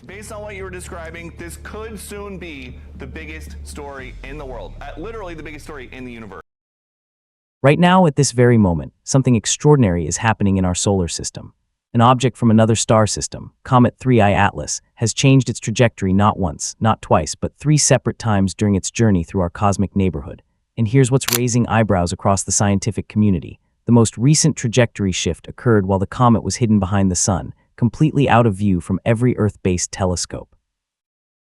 Based on what you were describing, this could soon be the biggest story in the world. Literally the biggest story in the universe. Right now, at this very moment, something extraordinary is happening in our solar system. An object from another star system, Comet 3I Atlas, has changed its trajectory not once, not twice, but 3 separate times during its journey through our cosmic neighborhood. And here's what's raising eyebrows across the scientific community. The most recent trajectory shift occurred while the comet was hidden behind the sun, completely out of view from every Earth-based telescope.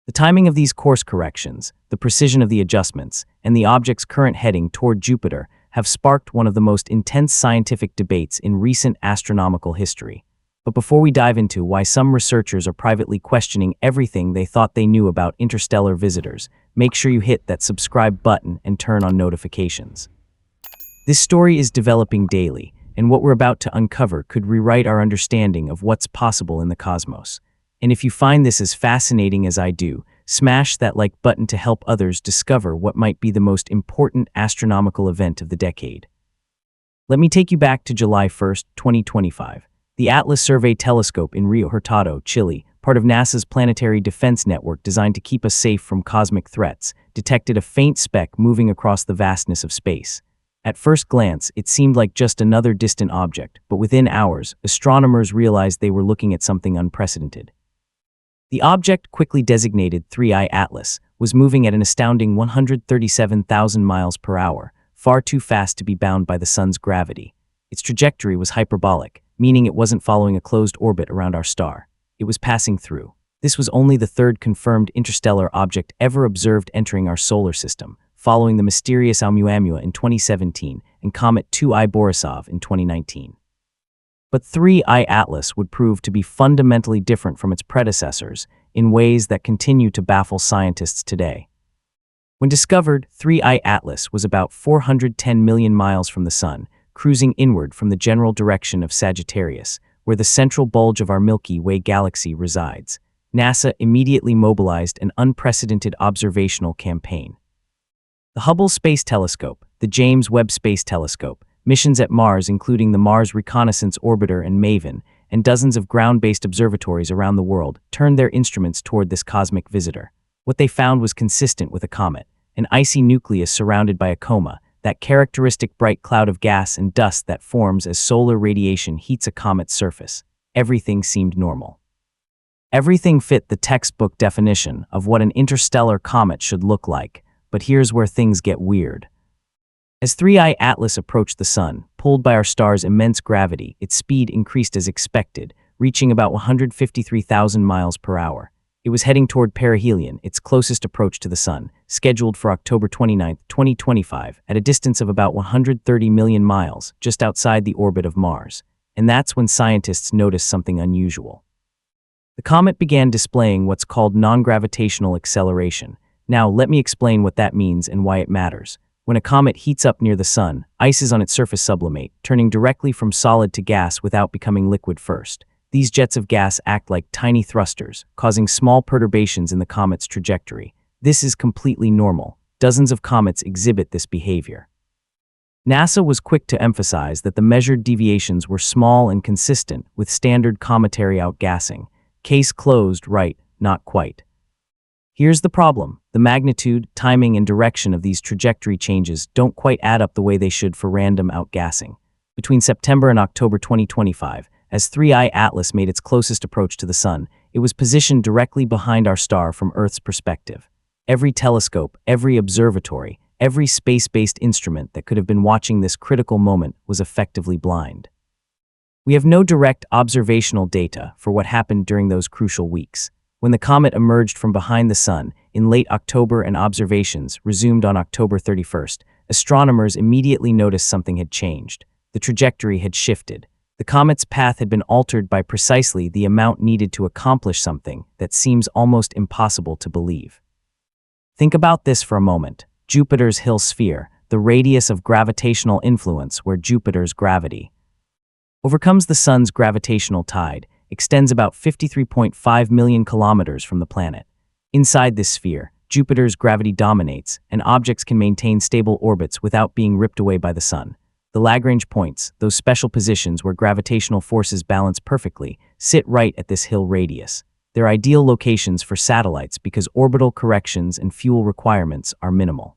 The timing of these course corrections, the precision of the adjustments, and the object's current heading toward Jupiter have sparked one of the most intense scientific debates in recent astronomical history. But before we dive into why some researchers are privately questioning everything they thought they knew about interstellar visitors, make sure you hit that subscribe button and turn on notifications. This story is developing daily, and what we're about to uncover could rewrite our understanding of what's possible in the cosmos. And if you find this as fascinating as I do, smash that like button to help others discover what might be the most important astronomical event of the decade. Let me take you back to July 1st, 2025. The Atlas Survey Telescope in Rio Hurtado, Chile, part of NASA's planetary defense network designed to keep us safe from cosmic threats, detected a faint speck moving across the vastness of space. At first glance, it seemed like just another distant object, but within hours, astronomers realized they were looking at something unprecedented. The object, quickly designated 3I Atlas, was moving at an astounding 137,000 miles per hour, far too fast to be bound by the sun's gravity. Its trajectory was hyperbolic, meaning it wasn't following a closed orbit around our star. It was passing through. This was only the third confirmed interstellar object ever observed entering our solar system, following the mysterious Oumuamua in 2017 and Comet 2I Borisov in 2019. But 3I Atlas would prove to be fundamentally different from its predecessors in ways that continue to baffle scientists today. When discovered, 3I Atlas was about 410 million miles from the sun, cruising inward from the general direction of Sagittarius, where the central bulge of our Milky Way galaxy resides. NASA immediately mobilized an unprecedented observational campaign. The Hubble Space Telescope, the James Webb Space Telescope, missions at Mars including the Mars Reconnaissance Orbiter and MAVEN, and dozens of ground-based observatories around the world turned their instruments toward this cosmic visitor. What they found was consistent with a comet, an icy nucleus surrounded by a coma, that characteristic bright cloud of gas and dust that forms as solar radiation heats a comet's surface. Everything seemed normal. Everything fit the textbook definition of what an interstellar comet should look like, but here's where things get weird. As 3I Atlas approached the sun, pulled by our star's immense gravity, its speed increased as expected, reaching about 153,000 miles per hour. It was heading toward perihelion, its closest approach to the sun, scheduled for October 29, 2025, at a distance of about 130 million miles, just outside the orbit of Mars. And that's when scientists noticed something unusual. The comet began displaying what's called non-gravitational acceleration. Now, let me explain what that means and why it matters. When a comet heats up near the sun, ices on its surface sublimate, turning directly from solid to gas without becoming liquid first. These jets of gas act like tiny thrusters, causing small perturbations in the comet's trajectory. This is completely normal. Dozens of comets exhibit this behavior. NASA was quick to emphasize that the measured deviations were small and consistent with standard cometary outgassing. Case closed, right? Not quite. Here's the problem. The magnitude, timing, and direction of these trajectory changes don't quite add up the way they should for random outgassing. Between September and October 2025, as 3I Atlas made its closest approach to the sun, it was positioned directly behind our star from Earth's perspective. Every telescope, every observatory, every space-based instrument that could have been watching this critical moment was effectively blind. We have no direct observational data for what happened during those crucial weeks. When the comet emerged from behind the sun in late October and observations resumed on October 31st, astronomers immediately noticed something had changed. The trajectory had shifted. The comet's path had been altered by precisely the amount needed to accomplish something that seems almost impossible to believe. Think about this for a moment. Jupiter's Hill sphere, the radius of gravitational influence where Jupiter's gravity overcomes the sun's gravitational tide, extends about 53.5 million kilometers from the planet. Inside this sphere, Jupiter's gravity dominates, and objects can maintain stable orbits without being ripped away by the sun. The Lagrange points, those special positions where gravitational forces balance perfectly, sit right at this Hill radius. They're ideal locations for satellites because orbital corrections and fuel requirements are minimal.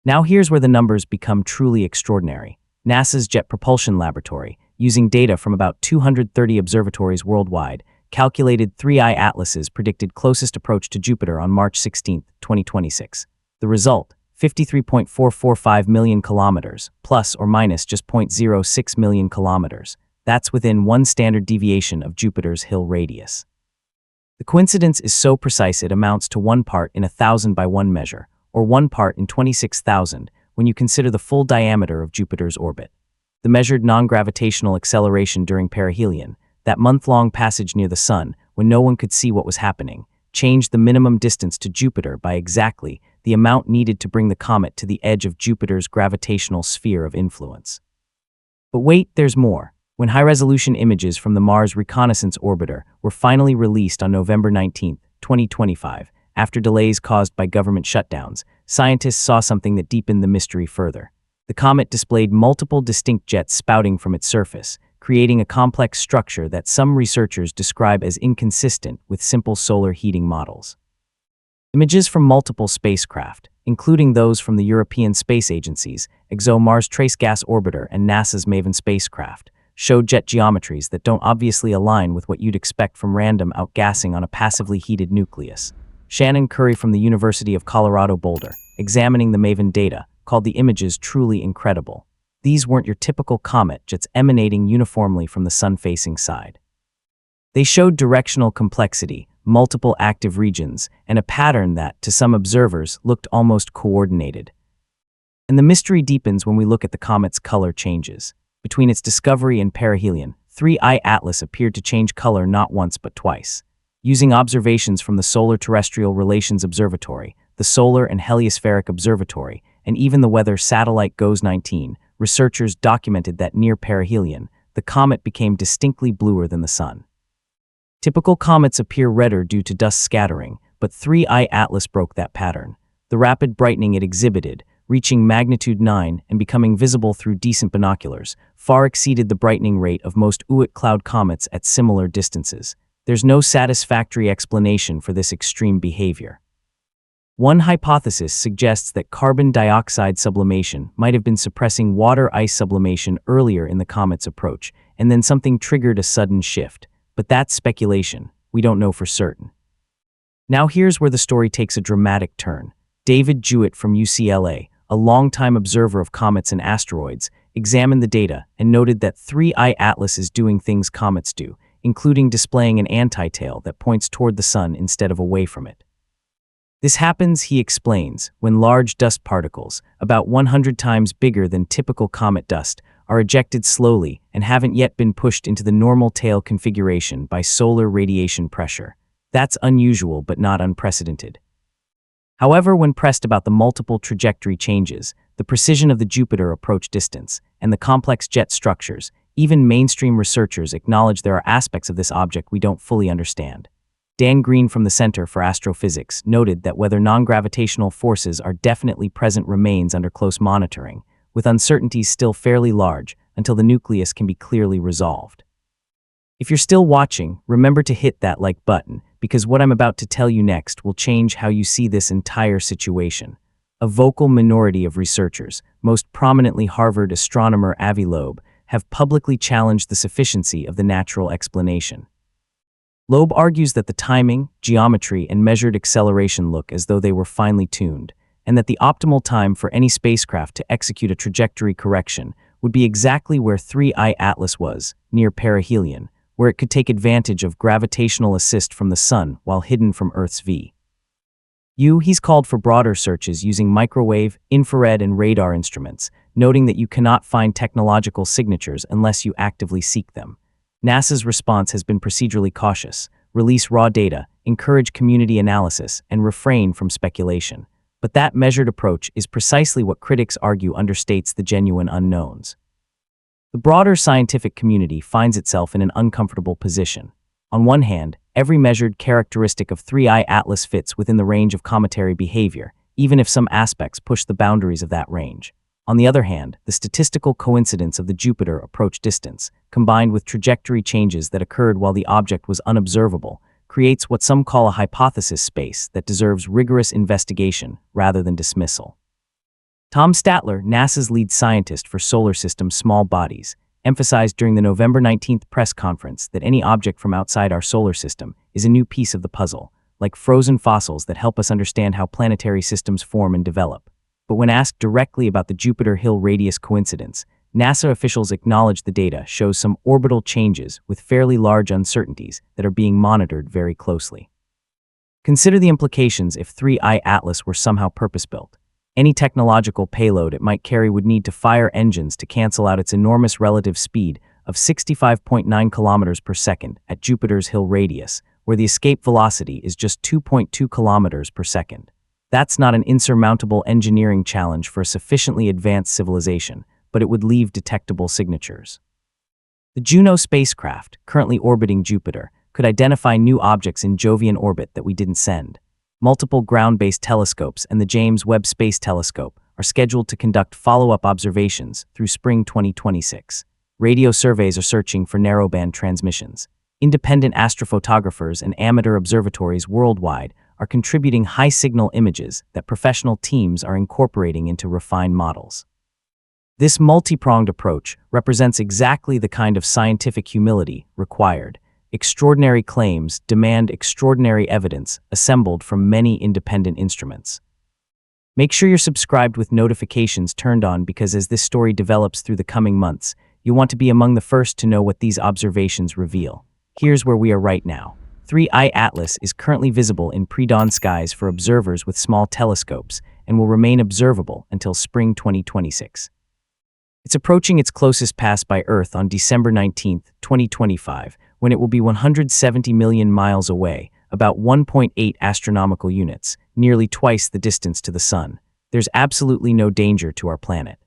Now here's where the numbers become truly extraordinary. NASA's Jet Propulsion Laboratory, using data from about 230 observatories worldwide, calculated 3I Atlas's predicted closest approach to Jupiter on March 16, 2026. The result, 53.445 million kilometers, plus or minus just 0.06 million kilometers. That's within one standard deviation of Jupiter's Hill radius. The coincidence is so precise it amounts to 1 part in 1,000 by 1 measure, or 1 part in 26,000 when you consider the full diameter of Jupiter's orbit. The measured non-gravitational acceleration during perihelion, that month-long passage near the Sun when no one could see what was happening, changed the minimum distance to Jupiter by exactly the amount needed to bring the comet to the edge of Jupiter's gravitational sphere of influence. But wait, there's more. When high-resolution images from the Mars Reconnaissance Orbiter were finally released on November 19, 2025, after delays caused by government shutdowns, scientists saw something that deepened the mystery further. The comet displayed multiple distinct jets spouting from its surface, creating a complex structure that some researchers describe as inconsistent with simple solar heating models. Images from multiple spacecraft, including those from the European Space Agency's ExoMars Trace Gas Orbiter and NASA's MAVEN spacecraft, showed jet geometries that don't obviously align with what you'd expect from random outgassing on a passively heated nucleus. Shannon Curry from the University of Colorado Boulder, examining the MAVEN data, called the images truly incredible. These weren't your typical comet jets emanating uniformly from the sun-facing side. They showed directional complexity, multiple active regions, and a pattern that, to some observers, looked almost coordinated. And the mystery deepens when we look at the comet's color changes. Between its discovery and perihelion, 3I Atlas appeared to change color not once but twice. Using observations from the Solar Terrestrial Relations Observatory, the Solar and Heliospheric Observatory, and even the weather satellite GOES-19, researchers documented that near perihelion, the comet became distinctly bluer than the Sun. Typical comets appear redder due to dust scattering, but 3I Atlas broke that pattern. The rapid brightening it exhibited, reaching magnitude 9 and becoming visible through decent binoculars, far exceeded the brightening rate of most Oort cloud comets at similar distances. There's no satisfactory explanation for this extreme behavior. One hypothesis suggests that carbon dioxide sublimation might have been suppressing water ice sublimation earlier in the comet's approach, and then something triggered a sudden shift. But that's speculation. We don't know for certain. Now here's where the story takes a dramatic turn. David Jewett from UCLA, a longtime observer of comets and asteroids, examined the data and noted that 3I Atlas is doing things comets do, including displaying an anti-tail that points toward the Sun instead of away from it. This happens, he explains, when large dust particles, about 100 times bigger than typical comet dust, are ejected slowly and haven't yet been pushed into the normal tail configuration by solar radiation pressure. That's unusual but not unprecedented. However, when pressed about the multiple trajectory changes, the precision of the Jupiter approach distance, and the complex jet structures, even mainstream researchers acknowledge there are aspects of this object we don't fully understand. Dan Green from the Center for Astrophysics noted that whether non-gravitational forces are definitely present remains under close monitoring, with uncertainties still fairly large until the nucleus can be clearly resolved. If you're still watching, remember to hit that like button, because what I'm about to tell you next will change how you see this entire situation. A vocal minority of researchers, most prominently Harvard astronomer Avi Loeb, have publicly challenged the sufficiency of the natural explanation. Loeb argues that the timing, geometry, and measured acceleration look as though they were finely tuned, and that the optimal time for any spacecraft to execute a trajectory correction would be exactly where 3I Atlas was, near perihelion, where it could take advantage of gravitational assist from the Sun while hidden from Earth's V. He's called for broader searches using microwave, infrared, and radar instruments, noting that you cannot find technological signatures unless you actively seek them. NASA's response has been procedurally cautious: release raw data, encourage community analysis, and refrain from speculation. But that measured approach is precisely what critics argue understates the genuine unknowns. The broader scientific community finds itself in an uncomfortable position. On one hand, every measured characteristic of 3I Atlas fits within the range of cometary behavior, even if some aspects push the boundaries of that range. On the other hand, the statistical coincidence of the Jupiter approach distance, combined with trajectory changes that occurred while the object was unobservable, creates what some call a hypothesis space that deserves rigorous investigation rather than dismissal. Tom Statler, NASA's lead scientist for solar system small bodies, emphasized during the November 19th press conference that any object from outside our solar system is a new piece of the puzzle, like frozen fossils that help us understand how planetary systems form and develop. But when asked directly about the Jupiter-Hill radius coincidence, NASA officials acknowledged the data shows some orbital changes with fairly large uncertainties that are being monitored very closely. Consider the implications if 3I Atlas were somehow purpose-built. Any technological payload it might carry would need to fire engines to cancel out its enormous relative speed of 65.9 kilometers per second at Jupiter's Hill radius, where the escape velocity is just 2.2 kilometers per second. That's not an insurmountable engineering challenge for a sufficiently advanced civilization, but it would leave detectable signatures. The Juno spacecraft, currently orbiting Jupiter, could identify new objects in Jovian orbit that we didn't send. Multiple ground-based telescopes and the James Webb Space Telescope are scheduled to conduct follow-up observations through spring 2026. Radio surveys are searching for narrowband transmissions. Independent astrophotographers and amateur observatories worldwide are contributing high-signal images that professional teams are incorporating into refined models. This multi-pronged approach represents exactly the kind of scientific humility required. Extraordinary claims demand extraordinary evidence assembled from many independent instruments. Make sure you're subscribed with notifications turned on because as this story develops through the coming months, you'll want to be among the first to know what these observations reveal. Here's where we are right now. 3I Atlas is currently visible in pre-dawn skies for observers with small telescopes and will remain observable until spring 2026. It's approaching its closest pass by Earth on December 19, 2025, when it will be 170 million miles away, about 1.8 astronomical units, nearly twice the distance to the Sun. There's absolutely no danger to our planet.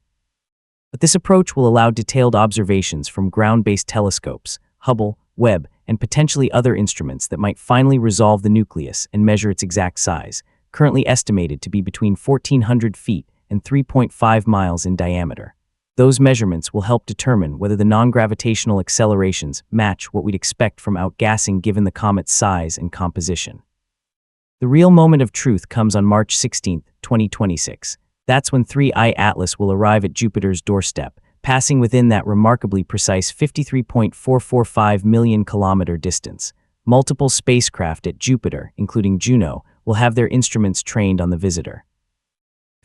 But this approach will allow detailed observations from ground-based telescopes, Hubble, Webb, and potentially other instruments that might finally resolve the nucleus and measure its exact size, currently estimated to be between 1,400 feet and 3.5 miles in diameter. Those measurements will help determine whether the non-gravitational accelerations match what we'd expect from outgassing given the comet's size and composition. The real moment of truth comes on March 16, 2026. That's when 3I Atlas will arrive at Jupiter's doorstep, passing within that remarkably precise 53.445 million kilometer distance. Multiple spacecraft at Jupiter, including Juno, will have their instruments trained on the visitor.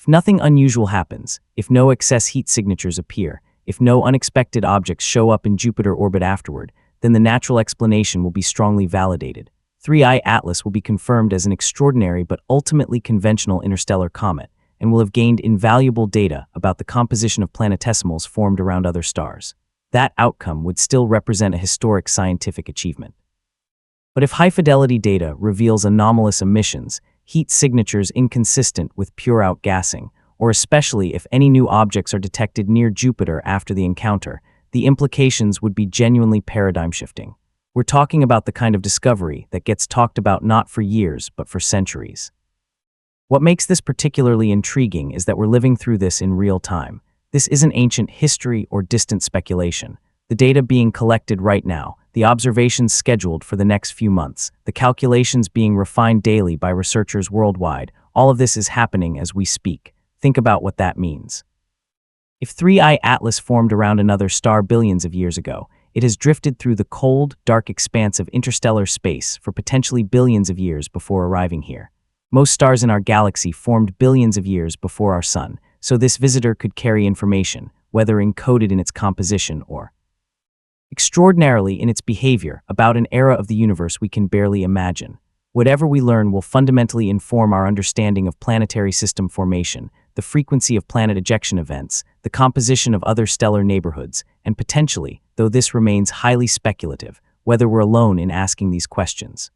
If nothing unusual happens, if no excess heat signatures appear, if no unexpected objects show up in Jupiter orbit afterward, then the natural explanation will be strongly validated. 3I Atlas will be confirmed as an extraordinary but ultimately conventional interstellar comet, and will have gained invaluable data about the composition of planetesimals formed around other stars. That outcome would still represent a historic scientific achievement. But if high-fidelity data reveals anomalous emissions, heat signatures inconsistent with pure outgassing, or especially if any new objects are detected near Jupiter after the encounter, the implications would be genuinely paradigm-shifting. We're talking about the kind of discovery that gets talked about not for years, but for centuries. What makes this particularly intriguing is that we're living through this in real time. This isn't ancient history or distant speculation. The data being collected right now, the observations scheduled for the next few months, the calculations being refined daily by researchers worldwide, all of this is happening as we speak. Think about what that means. If 3I Atlas formed around another star billions of years ago, it has drifted through the cold, dark expanse of interstellar space for potentially billions of years before arriving here. Most stars in our galaxy formed billions of years before our Sun, so this visitor could carry information, whether encoded in its composition or extraordinarily in its behavior, about an era of the universe we can barely imagine. Whatever we learn will fundamentally inform our understanding of planetary system formation, the frequency of planet ejection events, the composition of other stellar neighborhoods, and potentially, though this remains highly speculative, whether we're alone in asking these questions.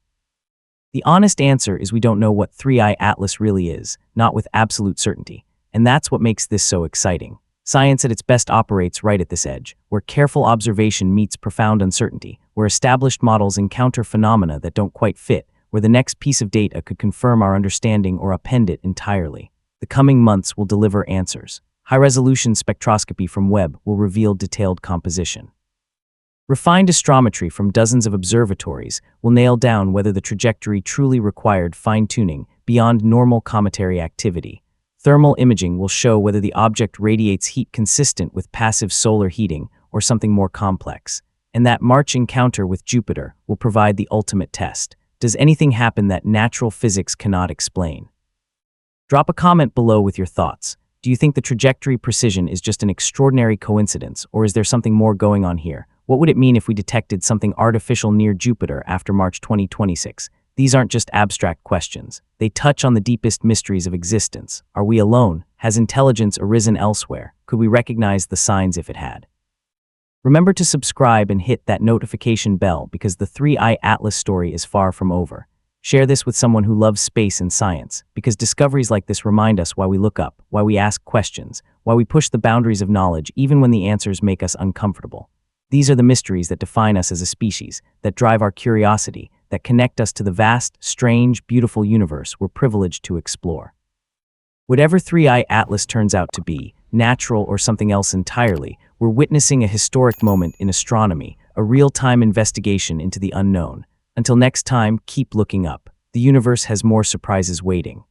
The honest answer is we don't know what 3I Atlas really is, not with absolute certainty, and that's what makes this so exciting. Science at its best operates right at this edge, where careful observation meets profound uncertainty, where established models encounter phenomena that don't quite fit, where the next piece of data could confirm our understanding or upend it entirely. The coming months will deliver answers. High-resolution spectroscopy from Webb will reveal detailed composition. Refined astrometry from dozens of observatories will nail down whether the trajectory truly required fine-tuning beyond normal cometary activity. Thermal imaging will show whether the object radiates heat consistent with passive solar heating or something more complex. And that March encounter with Jupiter will provide the ultimate test. Does anything happen that natural physics cannot explain? Drop a comment below with your thoughts. Do you think the trajectory precision is just an extraordinary coincidence, or is there something more going on here? What would it mean if we detected something artificial near Jupiter after March 2026? These aren't just abstract questions. They touch on the deepest mysteries of existence. Are we alone? Has intelligence arisen elsewhere? Could we recognize the signs if it had? Remember to subscribe and hit that notification bell because the 3i Atlas story is far from over. Share this with someone who loves space and science, because discoveries like this remind us why we look up, why we ask questions, why we push the boundaries of knowledge even when the answers make us uncomfortable. These are the mysteries that define us as a species, that drive our curiosity, that connect us to the vast, strange, beautiful universe we're privileged to explore. Whatever 3i Atlas turns out to be, natural or something else entirely, we're witnessing a historic moment in astronomy, a real-time investigation into the unknown. Until next time, keep looking up. The universe has more surprises waiting.